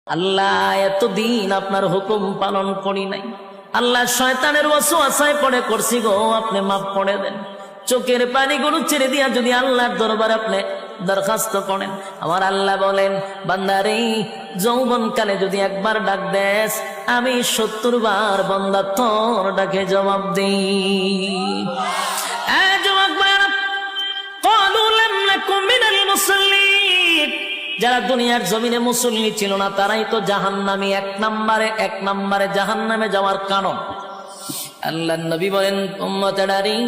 আল্লাহ এতদিন আপনার হুকুম পালন করি নাই, আল্লাহ শয়তানের ওয়াসওয়াসায় পড়ে করছি গো, আপনি মাফ করে দেন। চোখের পানিগুলো ছেড়ে দিয়া যদি আল্লাহর দরবারে আপনি দরখাস্ত করেন, আমার আল্লাহ বলেন বান্দারে যৌবনকালে যদি একবার ডাক দেস, আমি 70 বার বান্দা তোর ডাকে জবাব দিই। যারা দুনিয়ার জমিনে মুসল্লি ছিল না তারাই তো জাহান্নামী, এক নম্বরে জাহান্নামে যাওয়ার কারণ। আল্লাহর নবী বলেন উম্মতেরারি,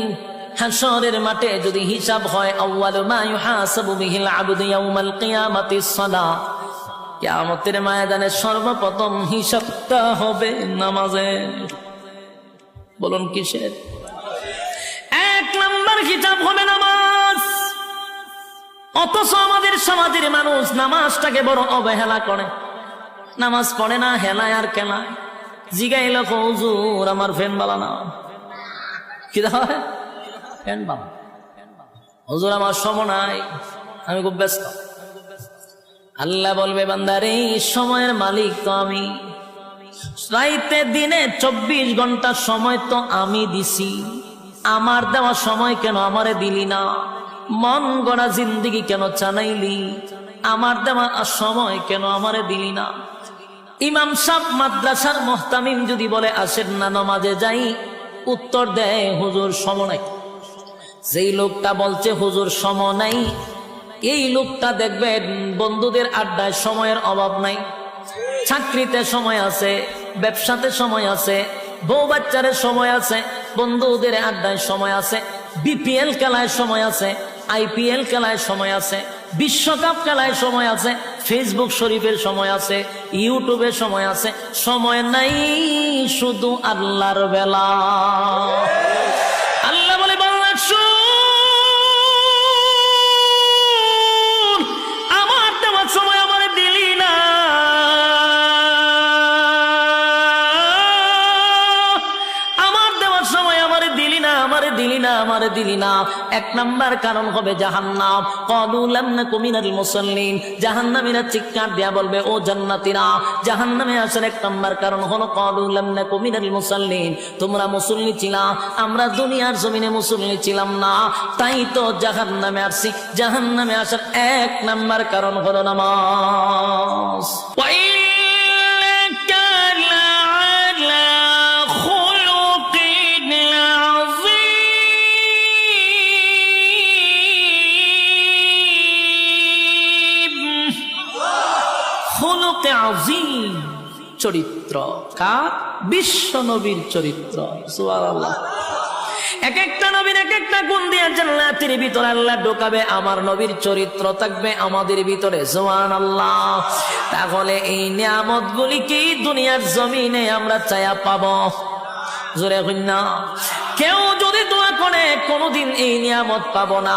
হাশরের মাঠে যদি হিসাব হয়, আউয়ালু মা ইউহাসাবু বিহিল আবদু ইয়াউমাল কিয়ামাতিস সালাহ, কিয়ামতের ময়দানে সর্বপ্রথম হিসাবটা হবে নামাজে। বলুন কিসের? 1 নম্বর হিসাব হবে নামাজ। অথচ আমাদের সমাজের মানুষ নামাজটাকে বড় অবহেলা করে, নামাজ পড়ে না, হেলায় আর কেলায়। জিগাইল হুজুর আমার ফ্যান বালা না, কি হয় ফ্যান বালা, হুজুর আমার সময় নাই, আমি খুব ব্যস্ত। আল্লাহ বলবে বান্দারে সময়ের মালিক তো আমি, রাইতে দিনে 24 ঘন্টা সময় তো আমি দিছি, আমার দেওয়া সময় কেন আমারে দিলি না? মন গড়া জিন্দিগি কেন চালাইলি? আমার দেওয়া সময় কেন আমারে দিলি না? ইমাম সাহেব মাদ্রাসার মুহতামিম যদি বলে আসেন না নামাজে যাই, উত্তর দেয় হুজুর সময় নাই। যেই লোকটা বলছে হুজুর সময় নাই, এই লোকটা দেখবেন বন্ধুদের আড্ডায় সময়ের অভাব নাই, চাকরিতে সময় আছে, ব্যবসাতে সময় আছে, বউ বাচ্চারের সময় আছে, বন্ধুদের আড্ডায় সময় আছে, বিপিএল খেলায় সময় আছে, আইপিএল খেলায় সময় আছে, বিশ্বকাপ খেলায় সময় আছে, ফেসবুক শরীফের সময় আছে, ইউটিউবের সময় আছে। সময় নাই শুধু আল্লাহর বেলা। আল্লাহ বলে বাংলা শুন, আমার দেওয়ার সময় আমার দিলি না, আমার দেওয়ার সময় আমারে দিলি না, আমারে দিলি না, আমারে দিলি না। 1 নম্বর কারণ হবে জাহান্নাম। ক্বালু লাম নাকু মিনাল মুসাল্লিন, জাহান্নামীরা চিৎকার দেয়া বলবে ও জান্নাতীরা, জাহান্নামে আসার 1 নম্বর কারণ হলো ক্বালু লাম নাকু মিনাল মুসাল্লিন, তোমরা মুসল্লি ছিলা, আমরা দুনিয়ার জমিনে মুসল্লি ছিলাম না, তাই তো জাহান্নামে আসছি। জাহান্নামে আসার 1 নম্বর কারণ হলো নামাজ। চরিত্র কার? বিশ্ব নবীর চরিত্র। সুবহানাল্লাহ। এক একটা নবীর এক একটা গুণ দিয়ে জান্নাতের ভিতরে আল্লাহ ঢোকাবে, আমার নবীর চরিত্র থাকবে আমাদের ভিতরে। সুবহানাল্লাহ। তাহলে এই নিয়ামতগুলি কি দুনিয়ার জমিনে আমরা চায়া পাবো? জোরে কই না। কেউ যদি দোয়া করে কোনদিন এই নিয়ামত পাবো না।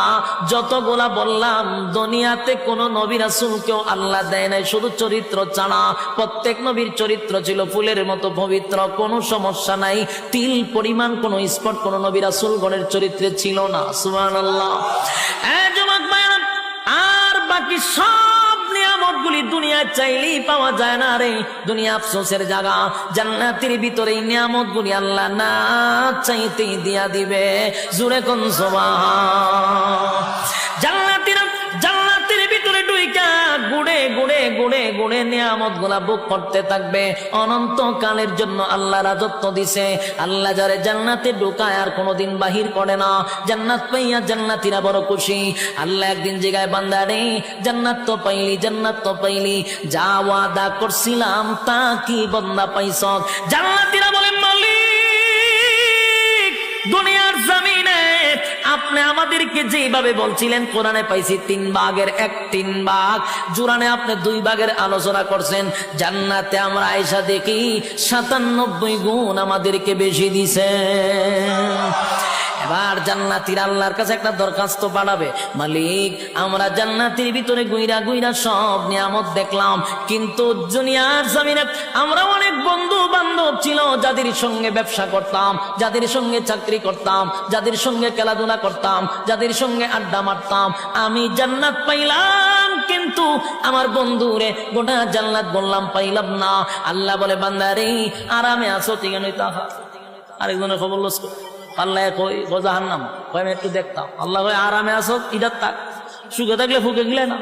যতগুলা বললাম দুনিয়াতে কোন নবী রাসূলকেও আল্লাহ দেয় নাই শুধু চরিত্র ছাড়া। প্রত্যেক নবীর চরিত্র ছিল ফুলের মতো পবিত্র, কোনো সমস্যা নাই, তিল পরিমাণ কোন স্পট কোন নবী রাসূলগণের চরিত্রে ছিল না। সুবহানাল্লাহ। যুবক ভাইরা, আর বাকি সব নিয়ামতগুলি দুনিয়া চাইলেই পাওয়া যায় না রে, দুনিয়া আফসোসের জায়গা। জান্নাতের ভিতরে এই নিয়ামতগুলি আল্লাহ না চাইতেই দিয়া দিবে। জোরে কোন সুবহান। জান্নাতের ভিতরে ঢুইকা গুড়ে গুড়ে গুড়ে গুড়ে নিয়ামতগুলা ভোগ করতে থাকবে অনন্তকালের জন্য। আল্লাহ রাজত্ব দিছে, আল্লাহ যারে জান্নাতে ঢুকায় আর কোনোদিন বাহির করে না। জান্নাত পাইয়া জান্নাতীরা বড় খুশি। আল্লাহ একদিন জিগায় বান্দারে জান্নাত তো পাইলি, জান্নাত তো পাইলি, যা ওয়াদা করছিলাম তা কি বান্দা পাইছ? জান্নাতীরা বলেন মালিক, দুনিয়ার জমিনে আপনি আমাদেরকে যেভাবে বলছিলেন কোরআনে পাইছি 3 ভাগের 1 ভাগ, জুরানে আপনি 2 ভাগের আলোচনা করছেন, জান্নাতে আমরা আয়েশা দেখি 97 গুণ আমাদেরকে বেশি দিছে। এবার জান্নাতীরা আল্লাহর কাছে একটা দরখাস্ত পাঠাবে, মালিক আমরা জান্নাতের ভিতরে গুইরা গুইরা সব নিয়ামত দেখলাম, কিন্তু দুনিয়ার জমিনে আমরা অনেক বন্ধু বান্ধব ছিল যাদের সঙ্গে ব্যবসা করতাম, যাদের সঙ্গে চাকরি করতাম, যাদের সঙ্গে খেলাধুলা করতাম, যাদের সঙ্গে আড্ডা মারতাম। আমি জান্নাত পাইলাম কিন্তু আমার বন্ধুরে গোটা জান্নাত বললাম পাইলাম না। আল্লাহ বলে বান্দারে আরামে আছো ঠিক আছে, তাহা আরেকজনের খবর লস আল্লাহ কই জাহান্নাম কই আমি একটু দেখতাম। আল্লাহ কই আরামে আছো ইদার থাক, সুখে থাকলে ফুকে গেলে না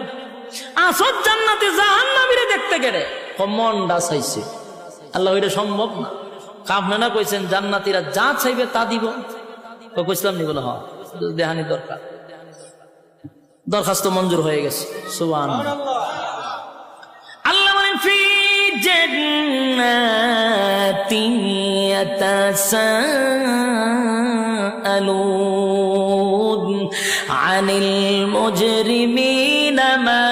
আসো জান্নাতে, জাহান্নামীরে দেখতে গেলে মনটা চাইছে। আল্লাহ এটা সম্ভব না। আপনারা কইছেন জান্নাতীরা যা চাইবে তা দিব, কইছিলাম নি বলে হ্যাঁ দেহানি দরকার, দরখাস্ত মঞ্জুর হয়ে গেছে। সুবহানাল্লাহ। আল্লাহ বলেন ফি জান্নাতিন ইয়াতাসাআলুন আনিল মুজরিমিনা মা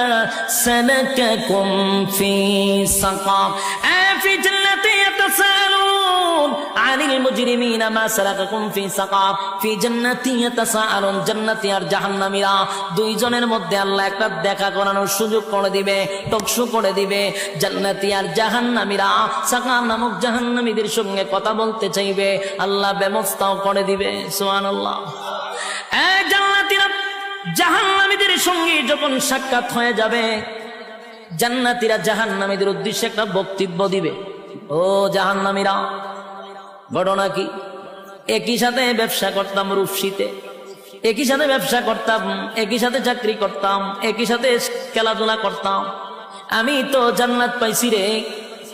সালাকাকুম ফি সাকার। ফি জান্নাতি ইয়াতাসাআলুন আনিল মুজরিমিনা মা সালাকাকুম ফি সাকার। ফি জান্নাতি ইয়াতাসাআলুন, জান্নাতি আর জাহান্নামীরা দুইজনের মধ্যে আল্লাহ একটা দেখা করানোর সুযোগ করে দিবে, টকশো করে দিবে। জান্নাতি আর জাহান্নামীরা সাকার নামক জাহান্নামীদের সঙ্গে কথা বলতে চাইবে, আল্লাহ ব্যবস্থাও করে দিবে। সুবহানাল্লাহ। জান্নাতীরা জাহান্নামীদের সঙ্গে যখন সাক্ষাৎ হয়ে যাবে, জান্নাতীরা জাহান্নামীদের উদ্দেশ্যে একটা বক্তব্য দিবে। ও জাহান্নামীরা, ঘটনা কি? একই সাথে ব্যবসা করতাম রূপসীতে, একই সাথে ব্যবসা করতাম, একই সাথে চাকরি করতাম, একই সাথে খেলাধুলা করতাম। আমি তো জান্নাত পাইছি রে,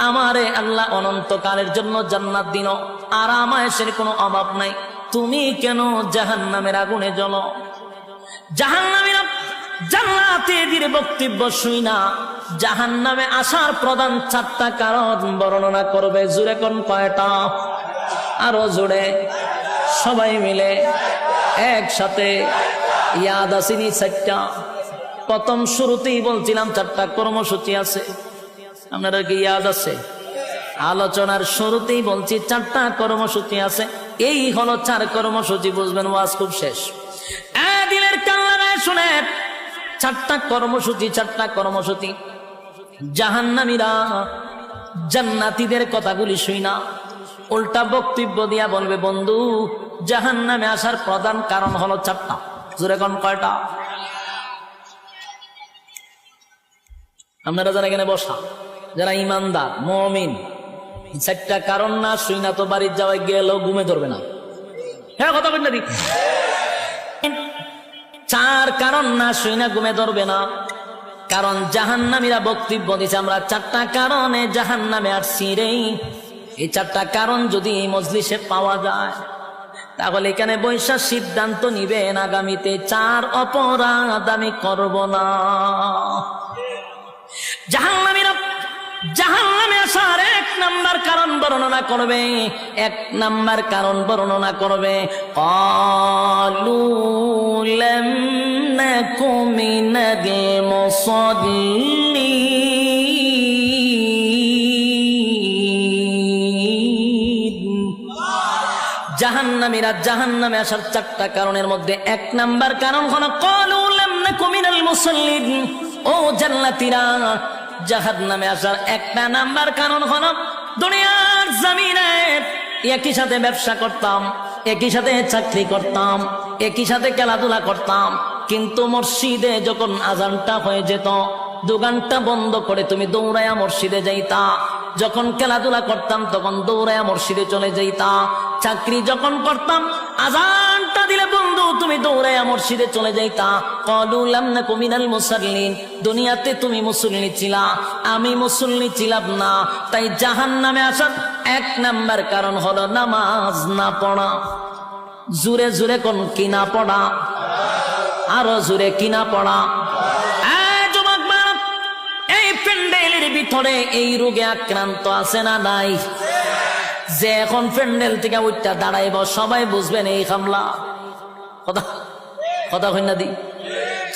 আমারে আল্লাহ অনন্তকালের জন্য জান্নাত দিন, আরাম আয়েশের কোনো অভাব নাই। তুমি কেন জাহান্নামের আগুনে জ্বলো? জাহান্নামীরা জান্নাতীদের বক্তব্য শুই না জাহান্নামে আসার প্রধান 4টা কারণ বর্ণনা করবে। জোরে কোন কয়টা? আরো জোরে সবাই মিলে একসাথে ইয়াদ আসেনি 4টা? প্রথম শুরুতেই বলছিলাম 4টা কর্মসূচি আছে, আপনারা কি ইয়াদ আছে? আলোচনার শুরুতেই বলছি 4টা কর্মসূচি আছে। এই হলো 4 কর্মসূচি, বুঝবেন ওয়াজ খুব শেষ। দিলের কান লাগায় শুনে 4টা কর্মসূচি, 4টা কর্মসূচি। জাহান্নামীরা জান্নাতীদের কথাগুলি শুই না, উল্টা বক্তব্য দিয়া বলবে বন্ধু জাহান্নামে আসার প্রধান কারণ হলো 4টা। জোরে কোন কয়টা? আপনারা যারা এখানে বসা, যারা ইমানদার মুমিন, 4টা কারণ না শুই না তো বাড়ির যাওয়ায় গেলেও ঘুমে ধরবে না। হ্যাঁ কথা বলেন না, 4 কারণ না শুই না ঘুমে ধরবে না। কারণ জাহান্নামীরা বক্তব্য দিচ্ছে আমরা 4টা কারণে জাহান্নামে আসছি রে। এই 4টা কারণ যদি এই মজলিসে পাওয়া যায়, তাহলে এখানে বৈশা সিদ্ধান্ত নিবেন আগামীতে 4 অপরাধ আমি করব না। জাহান্নামীরা জাহান্নামে আসার 1 নাম্বার কারণ বর্ণনা করবে, 1 নাম্বার কারণ বর্ণনা করবে ক্বালু লাম নাকু মিনাল মুসাল্লিন। জাহান্নামীরা জাহান্নামে আসার 4টা কারণের মধ্যে 1 নাম্বার কারণ হলো ক্বালু লাম নাকু মিনাল মুসাল্লিন। ও জান্নাতীরা, জাহান্নামে আসার 1টা নাম্বার কারণ হলো দুনিয়ার জমিনে একই সাথে ব্যবসা করতাম, একই সাথে চাকরি করতাম, একই সাথে খেলাধুলা করতাম, কিন্তু মসজিদে যখন আজানটা হয়ে যেত দোকানটা বন্ধ করে তুমি দৌড়ায়া মসজিদে যাইতা। যখন খেলাধুলা করতাম তখন দৌড়ায়া মসজিদে চলে যাইতা। চাকরি যখন করতাম আজানটা দিলে বন্ধু তুমি দৌড়ায়া মসজিদে চলে যাইতা। ক্বালু লাম নাকু মিনাল মুসাল্লিন। দুনিয়াতে তুমি মুসল্লি ছিলা, আমি মুসল্লি ছিলাম না। তাই জাহান্নামে আসার 1 নাম্বার কারণ হলো নামাজ না পড়া। জোরে জোরে কোন কি না পড়া? আরো জোরে কি না পড়া? এই প্যান্ডেলের ভিতরে এই রোগে আক্রান্ত আছে না নাই? যে এখন প্যান্ডেল থেকে উঠটা দাঁড়াইব সবাই বুঝবেন এই হামলা। কথা কথা কইনা দি,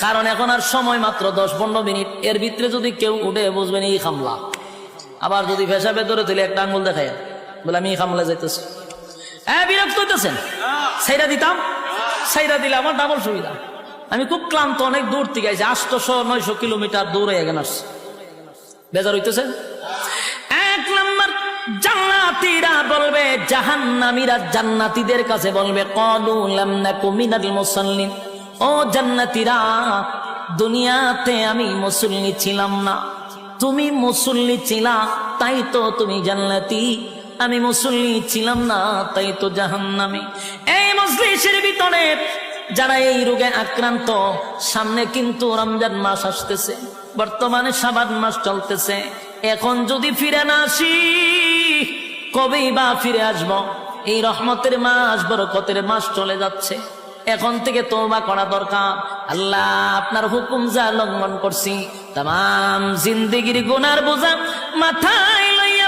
কারণ এখন আর সময় মাত্র 10-15 মিনিট, এর ভিতরে যদি কেউ উঠে বুঝবেন এই হামলা। আবার যদি পেশাবে ধরে তুলে একটা আঙ্গুল দেখায় বলে আমি এই হামলা যাইতেছি, বিরক্ত হইতেছেন? সাইরা দিতাম, সাইরা দিলে আমার ডাবল সুবিধা। আমি খুব ক্লান্ত, অনেক দূর থেকে আইছি, 800-900 কিলোমিটার দূরে এখানে আসছি, বেজার হইতেছে। 1 নাম্বার জান্নাতীরা বলবে, জাহান্নামীরা জান্নাতীদের কাছে বলবে ক্বালু লাম নাকু মিনাল মুসাল্লিন। ও জান্নাতীরা, দুনিয়াতে আমি মুসল্লি ছিলাম না, তুমি মুসল্লি ছিলা, তাই তো তুমি জান্নাতি। আমি মুসল্লি ছিলাম না, তাই তো জাহান্নামী। এই মজলিসের ভিতরে যারা এই রোগে আক্রান্ত, সামনে কিন্তু রমজান মাস আসতেছে, বর্তমানে শাবান মাস চলতেছে। এখন যদি ফিরে না আসি, কবেই বা ফিরে আসব? এই রহমতের মাস, বরকতের মাস চলে যাচ্ছে। এখন থেকে তওবা করা দরকার। আল্লাহ, আপনার হুকুম যা লঙ্ঘন করছি, তাম জিন্দেগির গুনার বোঝা মাথায় লইয়া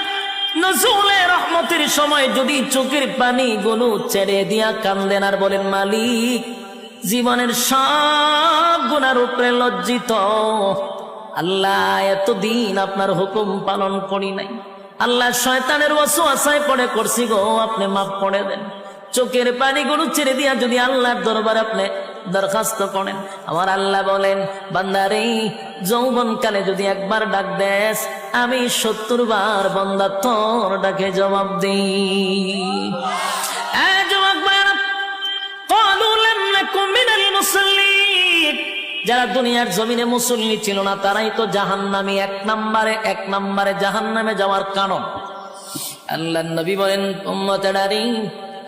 নজরুলের রহমতের সময় যদি চোখের পানি গুলো ছেড়ে দিয়া কান্দেন আর বলেন, মালিক, জীবনের সব গুনার উপরে লজ্জিত। আল্লাহ, এতদিন আপনার হুকুম পালন করি নাই। আল্লাহ, শয়তানের ওয়াসওয়াসায় পড়ে করছি গো, আপনি মাফ করে দেন। চোখের পানিগুলো ছেড়ে দিয়া যদি আল্লাহর দরবারে আপনি দরখাস্ত করেন, আমার আল্লাহ বলেন, বান্দারে, যৌবনকালে যদি একবার ডাক দেস, আমি 70 বার বান্দা তোর ডাকে জবাব দিই। যারা দুনিয়ার জমিনে মুসল্লি ছিল না, তারাই তো জাহান্নামী। এক নম্বরে জাহান্নামে যাওয়ার কারণ। আল্লাহর নবী বলেন, উম্মতেরারে,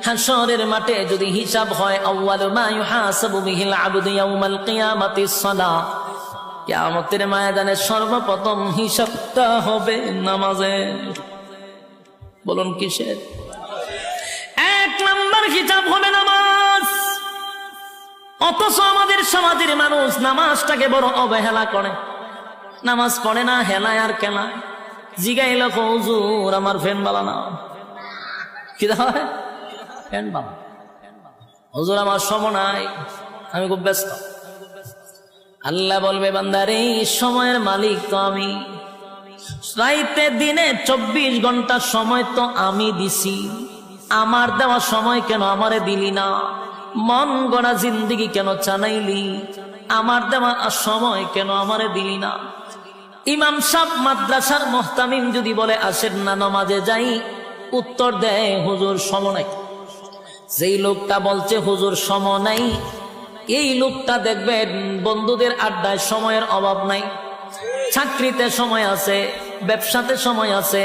হাশরের মাঠে যদি হিসাব হয়, আউয়ালু মা ইউহাসাবু বিহিল আবদু ইয়াউমাল কিয়ামাতিস সালাহ, কিয়ামতের ময়দানে সর্বপ্রথম হিসাবটা হবে নামাজের। বলুন কিসের? 1 নম্বর হিসাব হবে নামাজ। অথচ আমাদের সমাজের মানুষ নামাজটাকে বড় অবহেলা করে, নামাজ পড়ে না, হেলায় আর কেলায়। জিগাইল, হুজুর আমার ফ্যান বালা না, কি হয় ফ্যান বালা, হুজুর আমার সময় নাই, আমি খুব ব্যস্ত। আল্লাহ বলবে, বান্দারে, সময়ের মালিক তো আমি। রাইতে দিনে 24 ঘন্টা সময় তো আমি দিছি, আমার দেওয়া সময় কেন আমারে দিলি না? মন গড়া জিন্দেগি কেন চালাইলি? আমার দেওয়া সময় কেন আমারে দিলি না? ইমাম সাহেব মাদ্রাসার মুহতামিম যদি বলে, আসেন না নামাজে যাই, উত্তর দেয়, হুজুর সময় নাই। যেই লোকটা বলছে হুজুর সময় নাই, এই লোকটা দেখবেন বন্ধুদের আড্ডায় সময়ের অভাব নাই, চাকরিতে সময় আছে, ব্যবসাতে সময় আছে,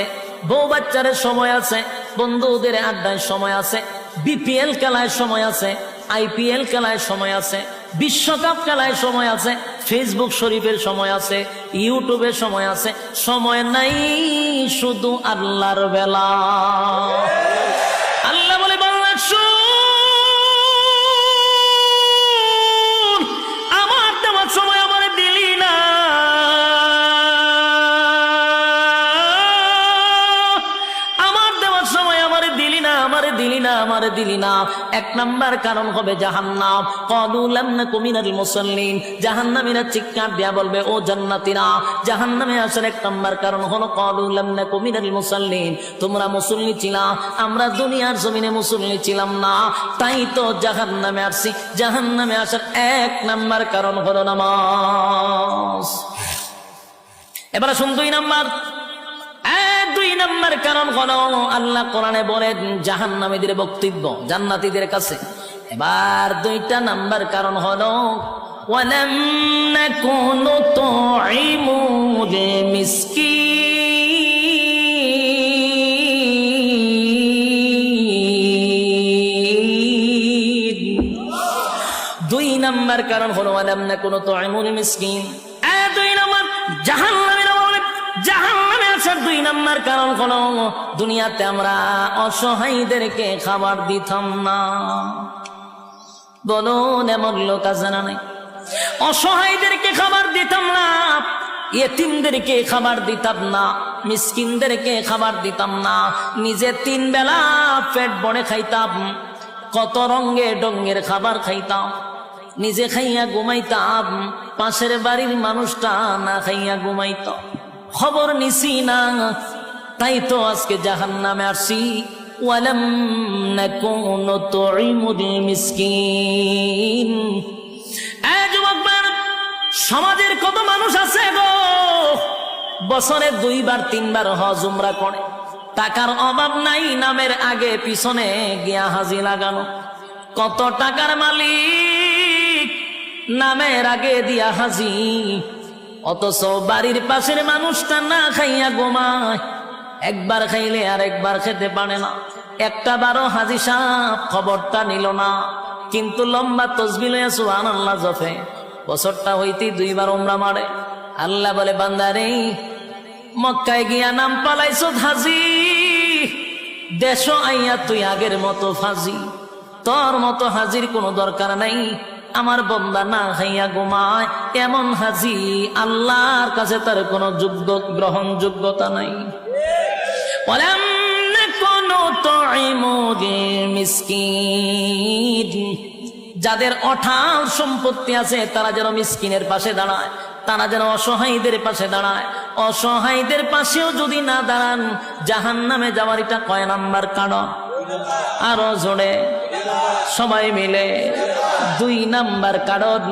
বউ বাচ্চারের সময় আছে, বন্ধুদের আড্ডায় সময় আছে, বিপিএল খেলায় সময় আছে, আইপিএল খেলায় সময় আছে, বিশ্বকাপ খেলায় সময় আছে, ফেসবুক শরীফের সময় আছে, ইউটিউবের সময় আছে। সময় নাই শুধু আল্লাহর বেলা। আল্লাহ বলে, বাংলা শুন, আমার দেওয়ার সময় আমার দিলি না, আমার দেওয়ার সময় আমারে দিলি না, আমারে দিলি না, আমারে দিলি না। 1 নম্বর কারণ হবে জাহান্নাম। ক্বালু লাম নাকু মিনাল মুসাল্লিন, জাহান্নামীরা চিৎকার দিয়া বলবে, ও জান্নাতীরা, জাহান্নামে আসার 1 নম্বর কারণ হলো ক্বালু লাম নাকু মিনাল মুসাল্লিন, তোমরা মুসল্লি ছিলা, আমরা দুনিয়ার জমিনে মুসল্লি ছিলাম না, তাই তো জাহান্নামে আসছি। জাহান্নামে আসার 1 নম্বর কারণ হলো নামাজ। এবারে শুন 2 নম্বর। 2 নম্বর কারণ হলো, আল্লাহ কোরআনে বলেন জাহান্নামীদের বক্তব্য জান্নাতীদের কাছে। এবার 2টা নাম্বার কারণ হলো, ওয়ালাম নাকুনু তুইমুল মিসকিন। 2 নম্বর কারণ হলো, ওয়ালাম নাকুনু তুইমুল মিসকিন। 2 নম্বর জাহান্নামীরা বলে, জাহান্নামে আসার 2 নম্বর কারণ হলো, দুনিয়াতে আমরা অসহায়দেরকে খাবার দিতাম না। বলুন, এমন লোক আছে না নাই? অসহায়দেরকে খাবার দিতাম না, ইয়েতিমদেরকে খাবার দিতাম না, মিসকিনদেরকে খাবার দিতাম না, নিজে 3 বেলা পেট ভরে খাইতাম, কত রঙে ডঙ্গের খাবার খাইতাম, নিজে খাইয়া ঘুমাইতাম, পাশের বাড়ির মানুষটা না খাইয়া ঘুমাইত, খবর নিছি না, তাই তো আজকে জাহান্নামে আসি। ওয়ালাম নাকুনু তুইমুল মিসকিন। সমাজের কত মানুষ আছে গো, বছরে 2 বার 3 বার হজ উমরা করে, টাকার অভাব নাই, নামের আগে পিছনে গিয়া হাজি লাগানো। কত টাকার মালিক, নামের আগে দিয়া হাজি, অথচ বাড়ির পাশের মানুষটা না খাইয়া ঘুমায়, একবার খাইলে আর একবার খেতে পারে না। একটা বারো হাজি সাহেব খবরটা নিল না, কিন্তু লম্বা তসবিহ লইয়া সুবহানাল্লাহ জপে, বছরটা হইতে 2 বার উমরা মারে। আল্লাহ বলে, বান্দারে মক্কায় গিয়া নাম পালাইছো হাজি, দেশ আইয়া তুই আগের মতো ফাজি, তোর মতো হাজির কোনো দরকার নাই। আমার বন্দা না খাইয়া ঘুমায়, এমন হাজি আল্লাহর কাছে তার কোনো যোগ্য গ্রহণযোগ্যতা নাই। ওয়ালাম নাকুনু তুইমুল মিসকিন, যাদের অঢাল সম্পত্তি আছে তারা যেন মিসকিনের পাশে দাঁড়ায়, তারা যেন অসহায়ীদের পাশে দাঁড়ায়। অসহায়ীদের পাশেও যদি না দাঁড়ান, জাহান্নামে যাওয়ার এটা কয় নাম্বার কারণ? আরো জোরে সবাই মিলে 2 নাম্বার কারণ।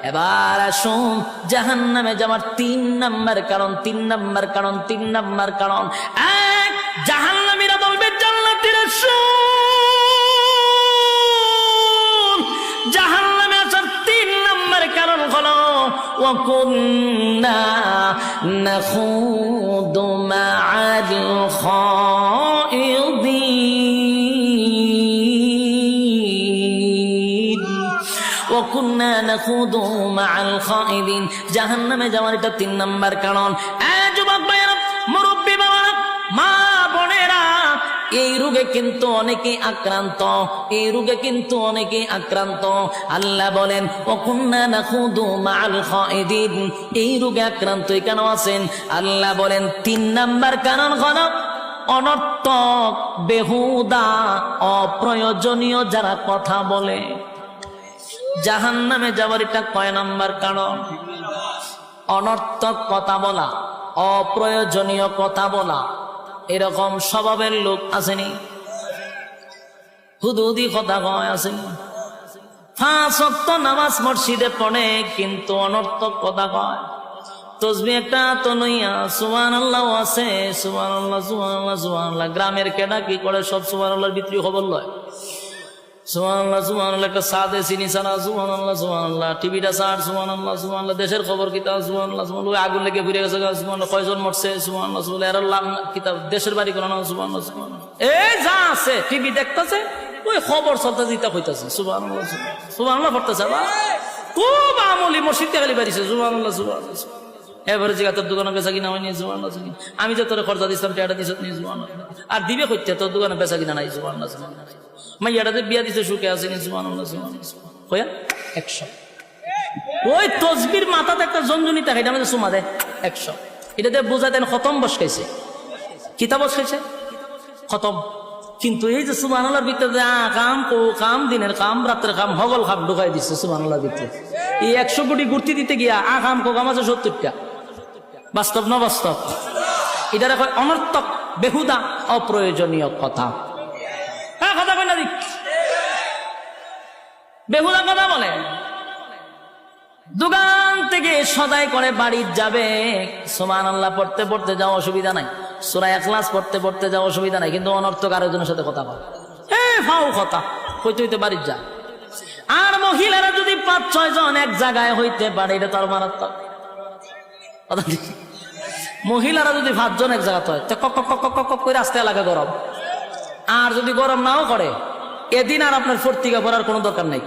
এবার আসুন জাহান্নামে যাওয়ার 3 নাম্বার কারণ। 3 নাম্বার কারণ, 3 নাম্বার কারণ। এক, জাহান্নামীরা বলবে জান্নাতীরা শুন। জাহান্নামে আসার 3 নাম্বার কারণ হলো ওয়া কুন্না নাখুদু মা'আল খাইদিন, ওয়া কুন্না নাখুদু মা'আল খাইদিন। জাহান্নামে যাওয়ার এটা 3 নাম্বার কারণ। যুবক ভাইয়েরা, মুরব্বী বাবারা, মা বোনেরা, এই রোগে কিন্তু অনেকে আক্রান্ত, এই রোগে কিন্তু অনেকে আক্রান্ত। আল্লাহ বলেন ওয়াকুন্না নাখুদু মা'আল খাইদিন, এই রোগে আক্রান্ত কেন আছেন? আল্লাহ বলেন 3 নাম্বার কারণ হলো অনর্থক, বেহুদা, অপ্রয়োজনীয় যারা কথা বলে। জাহান্নামে যাওয়ার এটা কয় নাম্বার কারণ? অনর্থক কথা বলা, অপ্রয়োজনীয় কথা বলা। এরকম স্বভাবের লোক আসেনি? হুদুদি কথা কয় আসেনি? 5 ওয়াক্ত নামাজ মসজিদে পড়ে, কিন্তু অনর্থক কথা কয়। তসবিহ একটা তো নইয়া সুবহানাল্লাহ আছে, সুবহানাল্লাহ সুবহানাল্লাহ সুবহানাল্লাহ। গ্রামের কেডা কি করে? সব সুবহানাল্লাহর ভিতরে খবর লয়। সুবহানাল্লাহ সুবহানাল্লাহ, একটা সাদে চিনি ছাড়া সুবহানাল্লাহ সুবহানাল্লাহ, টিভিটা ছাড় সুবহানাল্লাহ সুবহানাল্লাহ, দেশের খবর কিতাব সুবহানাল্লাহ সুবহানাল্লাহ, আগুন লেগে ঘুরে গেছে সুবহানাল্লাহ, কয়জন মরছে সুবহানাল্লাহ সুবহানাল্লাহ, এর লাম কিতাব, দেশের বাড়ি কোন না সুবহানাল্লাহ সুবহানাল্লাহ। এই যা আছে টিভি দেখতেছে, ওই খবর চলতে দিতে হইতাছে সুবহানাল্লাহ সুবহানাল্লাহ পড়তেছে। আবার খুব আমলি মসজিদ খালি বাড়িছে সুবহানাল্লাহ সুবহানাল্লাহ। এবারে জিগা তোর দোকানে বেচা কিনা হয়নি সুবহানাল্লাহ সুবহানাল্লাহ, আমি যে তোর খরচা দিছিলাম টাকা দিছ নি সুবহানাল্লাহ, আর দিবে কইতে তোর দোকানে বেচা কিনা নাই সুবহানাল্লাহ সুবহানাল্লাহ। মাইয়াটা যে বিয়া দিছে সুখে আসেনি সুবহানাল্লাহ সুবহানাল্লাহ, কয়া 100। ওই তসবির মাথাতে একটা জঞ্জনি থাকে, এটা আমাদের সুমা দেয় 100। এটাতে বোঝা দেন খতম বসকাইছে, কিতাব বসকাইছে খতম। কিন্তু এই যে সুবহানাল্লাহর ভিতরে কাম, ও কাম, দিনের কাম, রাতের কাম, হগল কাম ঢুকাই দিচ্ছে সুবহানাল্লাহর ভিতরে। এই 100 কোটি ঘুরতে দিতে গিয়া কাম কাম আছে 70টা। বাস্তব না বাস্তব? এটার এখন অনর্থক, বেহুদা, অপ্রয়োজনীয় কথা। হ্যাঁ, কথা কই না দিক, বেহুদা কথা বলে। দোকান থেকে সদাই করে বাড়ি যাবে, সুবহানাল্লাহ পড়তে পড়তে যাও, অসুবিধা নাই। সূরা ইখলাস পড়তে পড়তে যাও, অসুবিধা নাই। কিন্তু অনর্থক আরেকজনের সাথে কথা বল, ফাও কথা কইতে হইতে বাড়ি যা। আর মহিলারা যদি 5-6 জন এক জায়গায় হইতে পারে, এটা তার মারাত্মক। মহিলারা যদি 5 জন এক জায়গাতে হয়, কক কক কক কক কক করে রাস্তায় লাগে গরম। আর যদি গরম নাও করে, এদিন আর আপনার পত্রিকা পড়ার কোনো দরকার নেই।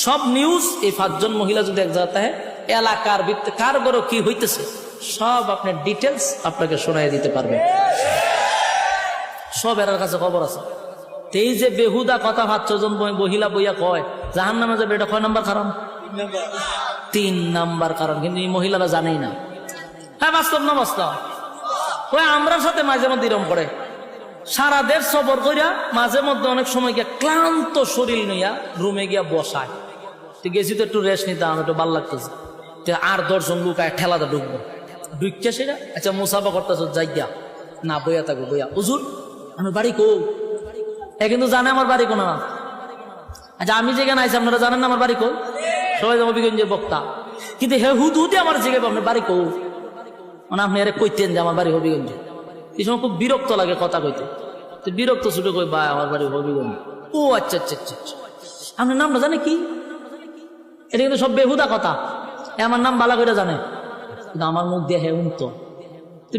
সব নিউজ এই 5 জন মহিলা যদি এক জায়গাতে হয়, এলাকার ভিত্তি কার বড় কি হইতেছে সব আপনার ডিটেলস আপনাকে শোনাই দিতে পারবে। সব এর কাছে খবর আছে। এই যে বেহুদা কথা 5 জন মহিলা বইয়া কয় জাহান্নামে যাবে, এটা কয় নাম্বার কারণ? 3 নাম্বার কারণ। কিন্তু এই মহিলারা জানেই না। হ্যাঁ, বাস্তব না বাস্তব? ওই আমরার সাথে মাঝে মধ্যে এরকম করে, সারা দেশ সফর করিয়া মাঝে মধ্যে অনেক সময় গিয়া ক্লান্ত শরীর নিয়া রুমে গিয়া বসায়। গেছি তো একটু রেস্ট নিতাম, একটু ভাল লাগতেছে। আর 10 জন লুকায় ঠেলাতে ঢুকবো, ঢুকছে সেটা আচ্ছা মুসাফা করতেছ, যাই গিয়া না বইয়া থাকবো, বইয়া হুজুর আমার বাড়ি কো? কিন্তু জানে আমার বাড়ি কোন না। আচ্ছা আমি যেখানে আইছি আপনারা জানেন না আমার বাড়ি কো? সবাই যাবো বিগঞ্জের বক্তা, কিন্তু হে হুদুতে আমার জিজ্ঞেস আপনার বাড়ি কো? মানে আপনি আরে কইতেন যে আমার বাড়ি হবিগঞ্জে। এই সময় খুব বিরক্ত লাগে কথা কইতে, তো বিরক্ত ছুটে কই ভাই আমার বাড়ি হবিগঞ্জ। ও আচ্ছা আচ্ছা আচ্ছা, আপনার নামটা জানে কি? এটা কিন্তু সব বেহুদা কথা। আমার নাম বালা করে জানে, কিন্তু আমার মুখ দিয়ে হে উনতো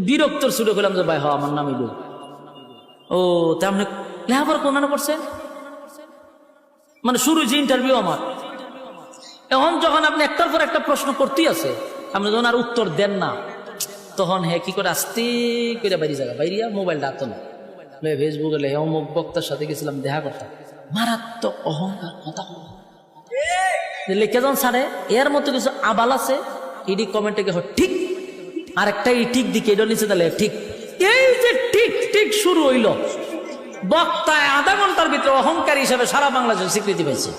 বিরক্তর ছুটে করলাম যে ভাই হ আমার নাম ইলু। ও তেমনি লেখাপড়া কোন করছে, মানে শুরু যে ইন্টারভিউ আমার। এখন যখন আপনি একটার পর একটা প্রশ্ন করতেই আছে, আপনি যখন আর উত্তর দেন না, তখন হে কি করে আস্তে করে বাইরে যাবে, বাইরিয়া মোবাইলটা হাতে না ফেসবুকে লেহে অমুক বক্তার সাথে গেছিলাম দেখা করতাম, মারাত্মক অহংকার কথা লিখে যান সারে। এর মতো কিছু আবাল আছে, ইডি কমেন্টে কে ঠিক, আর একটা ই ঠিক দিকে এটা নিচে তাহলে ঠিক। এই যে ঠিক ঠিক শুরু হইল, বক্তায় আধা ঘন্টার ভিতরে অহংকারী হিসাবে সারা বাংলাদেশে স্বীকৃতি পেয়েছে।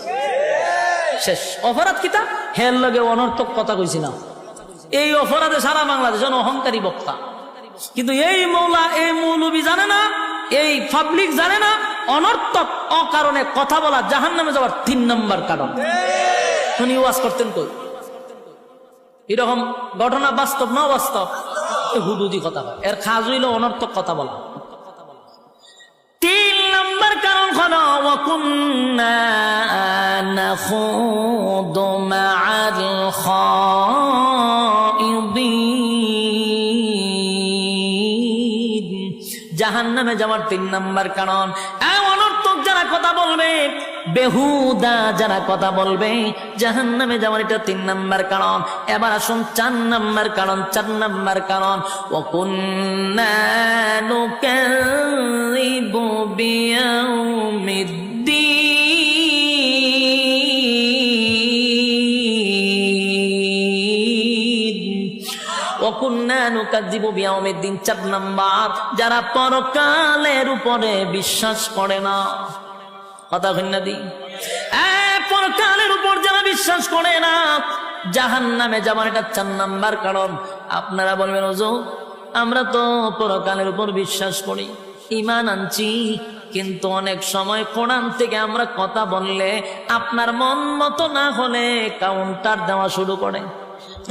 শেষ অপরাধ কিতা হের লগে অনর্থক কথা কইছি না, এই অপরাধে সারা বাংলাদেশ অহংকারী বক্তা। কিন্তু এই মৌলা এই মৌলবী জানে না, এই পাবলিক জানে না, অনর্থক অকারণে কথা বলা জাহান্নামে যাওয়ার 3 নম্বর কারণ। উনি ওয়াজ করতেন কই, এরকম ঘটনা বাস্তব না বাস্তব, হুদুদি কথা হয়, এর খাজ হইল অনর্থক কথা বলা। 3 নম্বর কারণ হলো ওয়াকুন্না নাখুদু মাআল খাইদিন। জাহান্নামে যাওয়ার 3 নম্বর কারণ অনর্থক যারা কথা বলবে, বেহুদা যারা কথা বলবে, জাহান্নামে যাওয়ার এটা 3 নম্বর কারণ। এবার আসুন 4 নম্বর কারণ। 4 নম্বর কারণ ওয়াকুন্না নুকাযযিবু বিয়াউমিদ্দিন। ওয়াকুন্না নুকাযযিবু বিয়াউমিদ্দিন। 4 নম্বর, যারা পরকালের উপরে বিশ্বাস করে না। কথা কইনা দি, পরকালের উপর যারা বিশ্বাস করে না, জাহান্নামে যাবার এটা 4 নম্বর কারণ। আপনারা বলবেন ওজো আমরা তো পরকালের উপর বিশ্বাস করি, ঈমান আনছি, কিন্তু অনেক সময় কোরআন থেকে আমরা কথা বললে আপনার মন মতো না হলে কাউন্টার দেওয়া শুরু করে।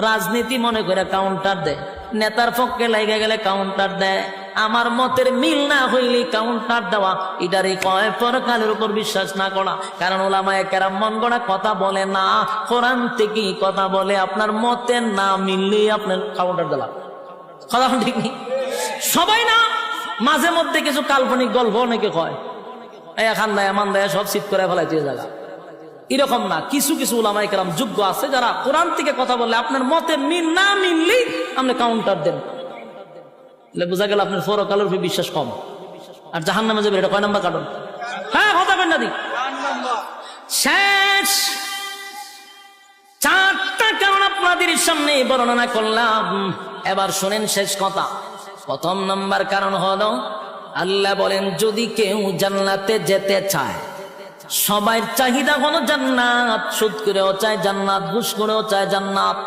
রাজনীতি মনে করে কাউন্টার দেয়, নেতার পক্ষে লাইগা গেলে কাউন্টার দেয়, আমার মতের মিল না হইলে কাউন্টার দেওয়া, এটারই কয় পরকালের উপর বিশ্বাস না করা। কারণ উলামায়ে কেরাম মন গড়া কথা বলে না, কোরআন থেকে কথা বলে, আপনার মতের না মিললে আপনার কাউন্টার দিলাম। কথা ঠিক নেই, সবাই না, মাঝে মধ্যে কিছু কাল্পনিক গল্প অনেকে কয়, খান দেয় মান দেয় সব সিট করে ফেলাই দিয়ে জায়গা। এরকম না, কিছু কিছু উলামায়ে কেরাম যোগ্য আছে যারা কোরআন থেকে কথা বললে আপনার মতে মিল না মিললেই আপনি কাউন্টার দেন। বোঝা গেল আপনার পরকালের উপর বিশ্বাস কম, আর জাহান্নামে যাবে। এটা কয় নম্বর কারণ? হ্যাঁ কথা বেন না দি শেষ। 4টা কারণ আপনাদের সামনে বর্ণনা করলাম। এবার শোনেন শেষ কথা। 1ম নম্বর কারণ হলো, আল্লাহ বলেন যদি কেউ জান্নাতে যেতে চায়, সবার চাহিদা হলো জান্নাত, সুদ করেও চায় জান্নাত, ঘুষ করেও চায় জান্নাত,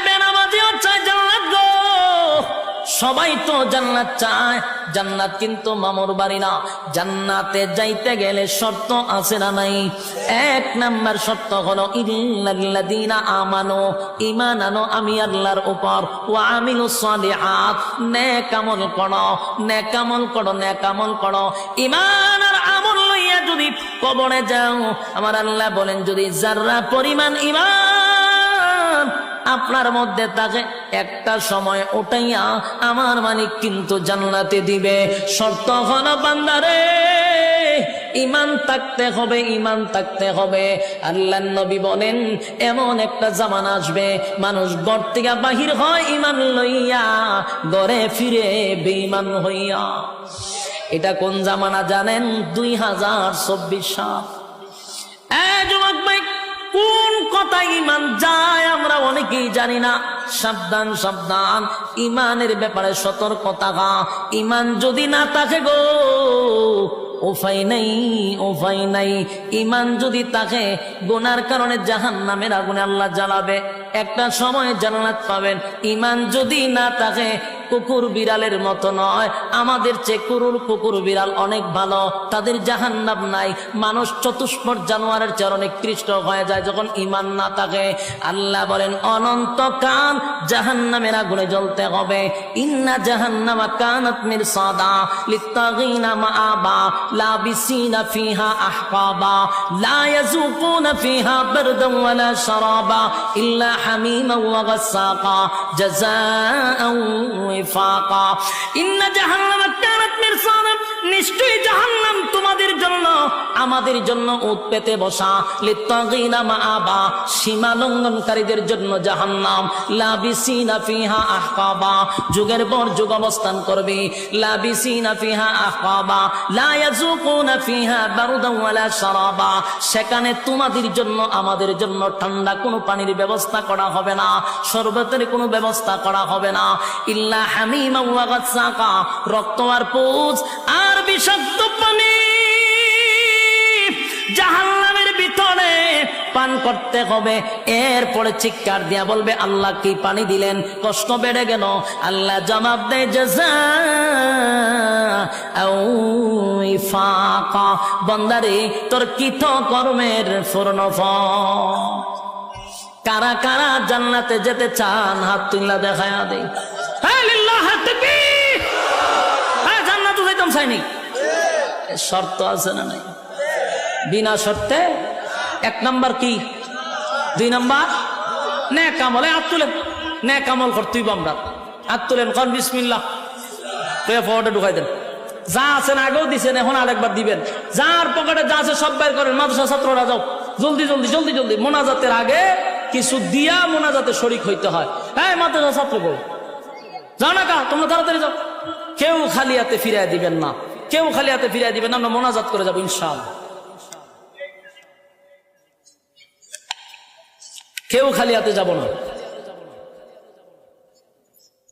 বেনামাজিও চায় জান্নাত গো। সবাই তো জান্নাত চায়, জান্নাত কিন্তু মামুর বাড়ি না। জান্নাতে যাইতে গেলে শর্ত আছে না নাই? 1 নম্বর শর্ত হলো ইল্লাল্লাযীনা আমানু, ঈমান আনো আমি আল্লাহর উপর, ওয়া আমিলুস সালিহাত, নেক আমল করো, নেক আমল করো, নেক আমল করো। ঈমান আর আমল লইয়া যদি কবরে যাও, আমার আল্লাহ বলেন যদি যারা পরিমাণ ঈমান আপনার মধ্যে থাকে, একটা সময় ওটাইয়া আমার মালিক কিন্তু জান্নাতে দিবে। শর্ত হলো বান্দারে ঈমান থাকতে হবে, ঈমান থাকতে হবে। আল্লাহর নবী বলেন এমন একটা জামানা আসবে, মানুষ ঘর থেকে বাহির হয় ঈমান লইয়া, ঘরে ফিরে বেঈমান হইয়া। এটা কোন জামানা জানেন? 2024 সাল। যুবক ভাই, কোন কথা ঈমান যায় আমরা অনেকেই জানি না। সাবধান সাবধান, ঈমানের ব্যাপারে সতর্কতা। ঈমান যদি না থাকে গো, উপায় নাই, উপায় নাই। ঈমান যদি থাকে, গুনার কারণে জাহান্নামের আগুনে আল্লাহ জ্বালাবে, একটা সময় জান্নাত পাবেন। ঈমান যদি না থাকে, কুকুর বিড়ালের মতো নয়, আমাদের চেয়ে কুকুর কুকুর বিড়াল অনেক ভালো, তাদের জাহান্নাম নাই। মানুষ চতুষ্পদ জানোয়ারের চেয়ে অনেক কৃষ্ট হয়ে যায় যখন ঈমান না থাকে। আল্লাহ বলেন অনন্তকাল জাহান্নামের আগুনে জ্বলতে হবে। ইন্না জাহান্নামা কানাত মিরসাদা লিত্তাগিনা মাআবা লাবিসিনা ফিহা আহকাবা লা ইয়াযুকুনা ফিহা বারদান ওয়ালা শারাবা ইল্লা হামিমা ওয়া গাসসাকা জাযাআন ওয়িফাকা। ইন্না জাহান্নামা কানাত মিরসাদা, নিশ্চয়ই জাহান্নাম তোমাদের জন্য আমাদের জন্য উৎ পেতে বসা। লিত্তাগিনা মাআবা, সীমা লঙ্ঘনকারীদের জন্য জাহান্নাম। লাবিসিনা ফিহা আহকাবা, যুগের পর যুগ অবস্থান করবে। লাবিসিনা ফিহা আহকাবা লা ইয়াযুকুনা ফিহা বারদান ওয়ালা শারাবা, সেখানে তোমাদের জন্য আমাদের জন্য ঠান্ডা কোনো পানির ব্যবস্থা করা হবে না, শরবতের কোনো ব্যবস্থা করা হবে না। ইল্লা হামিমা ওয়া গাসসাকা, রক্ত আর পুজ আর বিষাক্ত পানি জাহান্নামের ভিতরে পান করতে হবে। এরপরে চিৎকার দিয়া বলবে আল্লাহ কি পানি দিলেন, কষ্ট বেড়ে গেল। আল্লাহ জবাব দেয় জাযাআও ওয়িফাকা, বান্দারে তোর কৃত কর্মের পূর্ণফল। কারা কারা জান্নাতে যেতে চান হাত তুললা দেখায়া দেই। হ্যাঁ লিল্লাহ তাকবীর। হ্যাঁ জান্নাতে যাইতাম চাইনি, শর্ত আছে না নাই? বিনা শর্তে এক নাম্বার কি, দুই নাম্বার নেক আমলে হাত তুলেন। নেক আমল করতেই আমরা হাত তুলেন, কোন বিসমিল্লাহ ফটোটা ঢুকাই দেন। যা আছেন আগেও দিচ্ছেন, এখন আরেকবার দিবেন। যার পকেটে যা আছে সব বাইর করেন। মাদ্রাসা ছাত্ররা যাও, জলদি জলদি জলদি জলদি। মোনাজাতের আগে কিছু দিয়া মোনাজাতে শরীক হইতে হয়। হ্যাঁ মাদ্রাসা ছাত্র বল যাও না কা, তোমরা তাড়াতাড়ি যাও। কেউ খালি হাতে ফিরিয়ে দিবেন না, কেউ খালি হাতে ফিরিয়ে দিবেন না। আমরা মোনাজাত করে যাবো ইনশাআল্লাহ। কেউ খালি হাতে যাব না,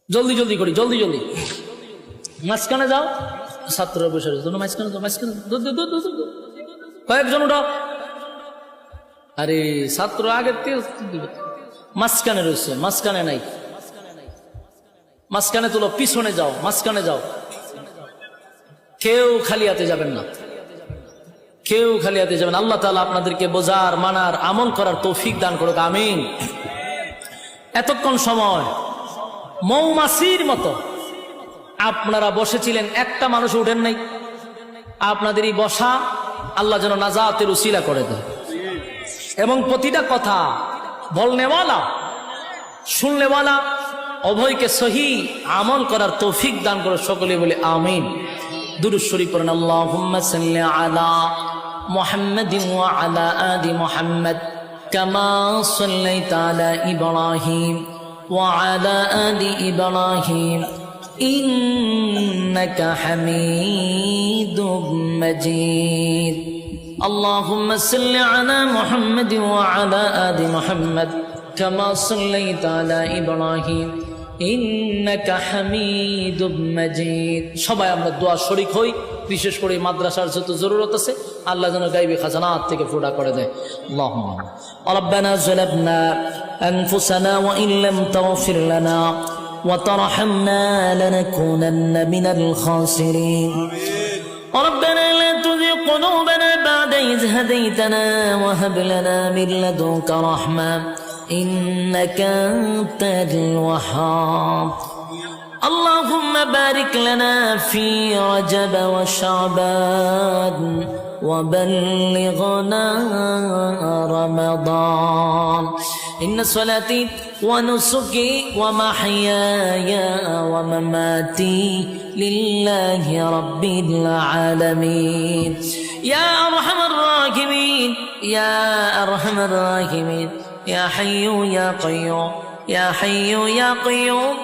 জলদি জলদি করি, জলদি জলদি। মাঝখানে যাও, ছাত্ররা বসে রয়েছে, মাঝখানে যাও, মাঝখানে কয়েকজন ওটা। আরে ছাত্র আগে মাঝখানে রয়েছে, মাঝখানে নাই, মাঝখানে তোলো, পিছনে যাও, মাঝখানে যাও। কেউ খালি হাতে যাবেন না, কেউ খালি হাতে যাবেন। আল্লাহ তাআলা আপনাদেরকে বোঝার, মানার, আমল করার তৌফিক দান করুক, আমিন। এতক্ষণ সময় মৌমাছির মতো আপনারা বসেছিলেন, একটা মানুষ উঠেন নাই। আপনাদের এই বসা আল্লাহ যেন নাজাতের উসিলা করে দেয়, এবং প্রতিটা কথা বলনেওয়ালা শুননেওয়ালা উভয়কে সহি আমল করার তৌফিক দান করে। সকলে বলে আমিন। দুরূদ শরীফ পড়েন। আল্লাহুম্মা সাল্লি আলা মুহাম্মাদিন ওয়া আলা আলি মুহাম্মাদ কামা সাল্লাইতা আলা ইব্রাহিম ওয়া আলা আলি ইব্রাহিম ইন্নাকা হামিদুম মাজিদ। আল্লাহুম্মা সাল্লি আলা মুহাম্মাদিন ওয়া আলা আলি মুহাম্মাদ কামা সাল্লাইতা আলা ইব্রাহিম ইন্নাকা হামিদুম মাজিদ। সবাই আমরা দোয়া শরীক হই, বিশেষ করে মাদ্রাসার যত জরুরত আছে আল্লাহ যেন গায়বী খাজানাত থেকে ফুটা করে দেয়। আল্লাহুম্মা রাব্বানা যালামনা আনফুসানা ওয়া ইন লাম তাগফির লানা ওয়া তারহামনা লানাকুনান্না মিনাল খাসিরিন। ربنا لا تزغ قلوبنا بعد إذ هديتنا وهب لنا من لدنك رحمة إنك أنت الوهاب. اللهم بارك لنا في رجب وشعبان وبلغنا رمضان. إن صلاتي ونسكي ومحياي ومماتي لله رب العالمين. يا أرحم الراحمين يا أرحم الراحمين يا حي يا قيوم يا حي يا قيوم